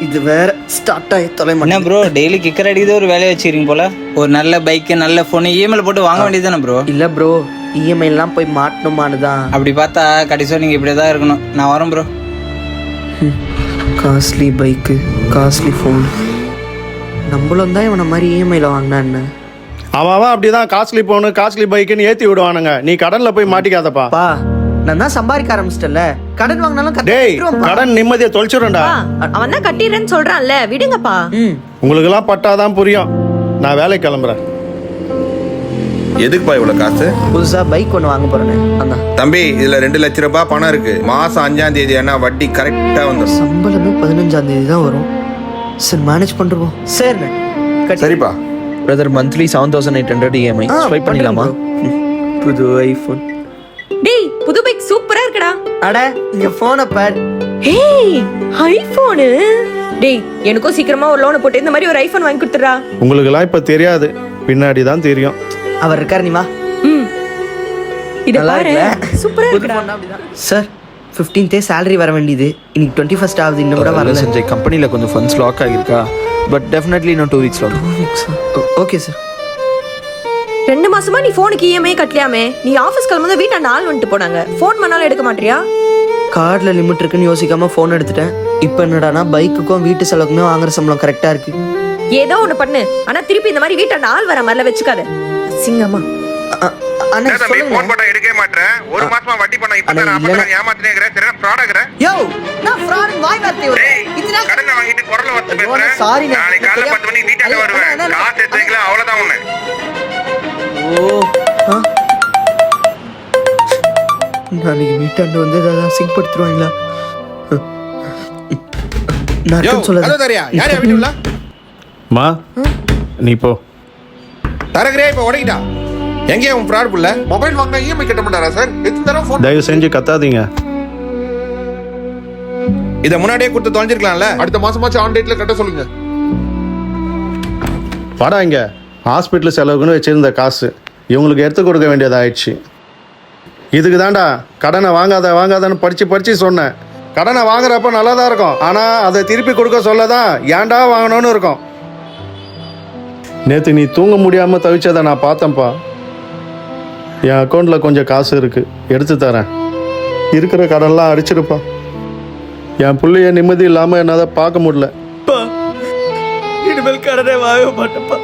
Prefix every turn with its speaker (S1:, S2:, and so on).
S1: இது வேற ஸ்டார்ட் ஆகி தொலை
S2: என்ன
S1: மாட்டேன்.
S2: ப்ரோ டெய்லி கிக்கர் அடிக்கிறது ஒரு வேலையை வச்சிருக்கீங்க போல. ஒரு நல்ல பைக்கு நல்ல ஃபோனு இஎம்ஐல போட்டு வாங்க வேண்டியது தானே ப்ரோ.
S1: இல்ல ப்ரோ, இஎம்ஐலாம் போய் மாட்டணுமான்னு தான்.
S2: அப்படி பார்த்தா கடைசியாக நீங்கள் இப்படியே தான் இருக்கணும். நான் வரேன் bro.
S1: Costly bike, costly phone. நம்மளும் தான் இவனை மாதிரி இஎம்ஐல வாங்கினா என்ன?
S3: அவன் அப்படிதான் காஸ்ட்லி போனு காஸ்ட்லி பைக்குன்னு ஏற்றி விடுவானுங்க. நீ கடனில் போய் மாட்டிக்காதப்பா.
S1: பா, நான் தான் சம்பாதிக்க ஆரம்பிச்சிட்டல. கடன் வாங்கினாலும்
S3: டேய், கடன் நிம்மதியை தொலைச்சிடும்டா.
S4: அவன் தான் கட்டிடுறேன்னு சொல்றான்ல, விடுங்கப்பா.
S3: உங்களுக்கெல்லாம் பட்டாதான் புரியும். நான் வேலைக்கு கிளம்புறேன்.
S5: எதுக்குப்பா இவ்வளவு காசு?
S1: புதுசா பைக் ஒன்று வாங்க போறேன். அதான்
S5: தம்பி, இதுல 2 லட்ச ரூபாய் பணம் இருக்கு. மாசம் 5ஆம் தேதி ஆனா வட்டி கரெக்டா வந்துடும்.
S1: சம்பளமே 15ஆம் தேதி தான் வரும். சரி, மேனேஜ் பண்ணுவோம். சரிண்ணே.
S5: சரிப்பா.
S6: பிரதர் மந்த்லி 7800 இஎம்ஐ ஸ்வைப் பண்ணிடலாமா?
S1: புது ஐபோன்.
S4: டேய், புது பைக் சூப்பரா இருக்குடா.
S1: அட, இங்க போனை பார்.
S4: Hey, iPhone. டேய், எனக்கும் சீக்கிரமா ஒரு லோன் போட்டு இந்த மாதிரி ஒரு ஐபோன் வாங்கி கொடுத்துறா.
S3: உங்களுக்கெல்லாம் இப்ப தெரியாது, பின்னாடி தான் தெரியும்.
S1: அவர் இருக்காரு, நீ வா.
S4: இது
S1: நல்லா
S4: பாரு,
S1: இருக்குல்ல?
S4: சூப்பரா
S1: புது
S4: இருக்குடா.
S1: phone அப்படிதான். சார், 15th சேலரி வர வேண்டியது. இன்னைக்கு 21st ஆகுது, இன்னும் கூட வரல.
S6: சஞ்சய் கம்பெனியில் கொஞ்சம் ஃபண்ட்ஸ் லாக் ஆகிருக்கா, பட் டெஃபினெட்லி இன்னும் 2 வீக்ஸ் லாக்.
S1: Okay sir.
S4: 2 மாசமா நீ போனுக்கு இஎம்ஐ கட்டலையாமே. நீ ஆபீஸ் கிளம்பும்போது வீட்டை நாள் வந்துட்டு போனாங்க. ஃபோன் பண்ணாலும் எடுக்க மாட்டியா?
S1: கார்டுல லிமிட் இருக்குன்னு யோசிக்காம போன் எடுத்துட்டேன். இப்போ என்னடானா பைக்குக்கும் வீட்டு செலவுக்குமே வாங்குற சம்பளம் கரெக்டா இருக்கு.
S4: ஏதோ ஒண்ணு பண்ணு, ஆனா திருப்பி இந்த மாதிரி வீட்டை நாள் வர மாதிரில வச்சுக்காத. அசிங்கமா.
S1: அண்ணா சொல்லுங்க.
S5: போன் போட்டா எடுக்கவே மாட்டேன். ஒரு மாசமா வட்டி பண்ண இப்ப நான் 50 ஏமாத்தினே இருக்கறேன். சரியா ஃப்ராட் ஆகறேன்.
S1: யோ, நான் ஃப்ராட் வாய் வார்த்தை ஒரு. இதுனா
S5: கடனை வாங்கிட்டு குரல்ல வச்சு பேசுறேன்.
S1: சாரி நான்.
S5: நாளைக்கு காலைல 10 மணிக்கு வீட்டாண்ட வருவேன். காசு எடுத்துக்கலாம், அவ்வளவுதான் உன்னை.
S1: ஓ, நாளைக்கு வீட்டாண்ட வந்து ஏதாவது அசிங்கப்படுத்துருவாங்களா? நான்
S5: யோ,
S1: இருக்கேன்னு சொல்லாத.
S5: ஹலோ தரியா. யாரையா வீட்டுல?
S3: மா, நீ போ.
S5: தரகரே இப்ப உடைக்கிட்டா. எங்கே உன் ஃப்ராட் புள்ள?
S7: மொபைல் வாங்கினா இஎம்ஐ கட்ட மாட்டாரா சார்? எத்தனை தடவை ஃபோன்?
S3: தயவு செஞ்சு கத்தாதீங்க.
S5: இத முன்னாடியே கொடுத்து தொலைஞ்சிருக்கலாம்ல.
S7: அடுத்த மாசமாச்சும் ஆன் டேட்ல கட்ட சொல்லுங்க.
S3: வாடா இங்க. ஹாஸ்பிட்டல் செலவுக்குன்னு வச்சிருந்த காசு இவங்களுக்கு எடுத்து கொடுக்க வேண்டியது ஆயிடுச்சு. இதுக்கு தான்டா கடனை வாங்காதன்னு படிச்சு சொன்னேன். கடனை வாங்குறப்ப நல்லா தான் இருக்கும், ஆனால் அதை திருப்பி கொடுக்க சொல்லதான் ஏன்டா வாங்கணும்னு இருக்கும். நேற்று நீ தூங்க முடியாமல் தவிச்சதை நான் பார்த்தேன்ப்பா. என் அக்கௌண்ட்டில் கொஞ்சம் காசு இருக்குது, எடுத்து தரேன். இருக்கிற கடன்லாம் அடிச்சிருப்பா. என் பிள்ளைய நிம்மதி இல்லாமல் என்னால் பார்க்க முடியல.
S1: இனிமேல் கடனே வாங்க மாட்டேப்பா.